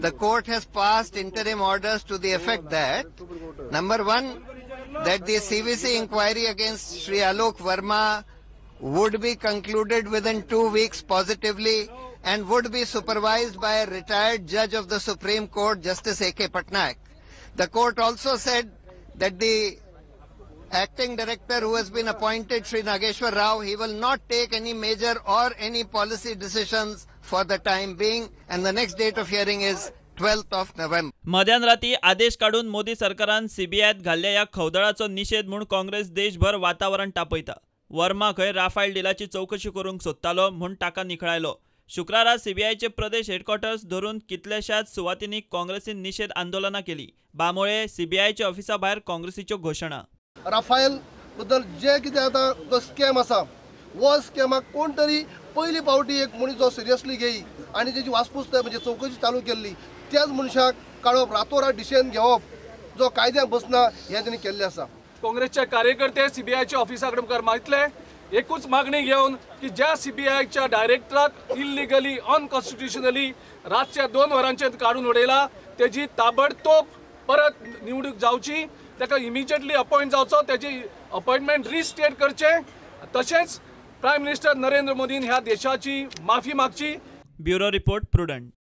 the court has passed interim orders to the effect that, number one, that the CVC inquiry against Sri Alok Verma would be concluded within 2 weeks positively and would be supervised by a retired judge of the Supreme Court, Justice A.K. Patnaik. The court also said that the acting director who has been appointed, Sri Nageshwar Rao, he will not take any major or any policy decisions for the time being, and the next date of hearing is 12th of November. मध्यान राती आदेश काढून मोदी सरकारान सीबीआयत घाल्ल्या या खवदळाचो निषेध म्हणून काँग्रेस देशभर वातावरण तापयता. वर्मा खंय राफेल डिलाची चौकशी करूंक सोदतालो म्हूण ताका निखळायलो. शुक्रारा सीबीआयचे प्रदेश हेडक्वार्टर्स धरून कितल्याशाच सुवातींनी काँग्रेसीन निषेध आंदोलनां केली. बामुळे सीबीआयच्या ऑफिसा भायर काँग्रेसीच्यो घोषणा. राफेल बद्दल जे कितें आतां तो स्कॅम आसा, वो स्कॅमाक कोण तरी पयली फावटी एक मनीस जो सिरियसली घेयी आनी तेजी वासपूस म्हणजे चौकशी चालू केल्ली, त्याच मनशाक काडप, रातोरात डिसिजन घेवप जो कायद्याक बसना हें तेणी केल्लें आसा. काँग्रेसचे कार्यकर्ते सीबीआयच्या ऑफिसा कडेन मुखार मागतले एकूच मागणी घेवन की ज्या सीबीआयच्या डायरेक्टराक इल्लिगली अनकॉन्स्टिट्युशनली रातच्या 2 वरांचेर काढून उडयला, तेजी ताबडतोब परत निवडणूक जावची, ताका इमिजिएटली अपॉइंट जावचो, तेजी अपॉइंटमेंट रिस्टेट करचे, तशेंच प्रायम मिनिस्टर नरेंद्र मोदीन ह्या देशाची माफी मागची. Bureau report, prudent.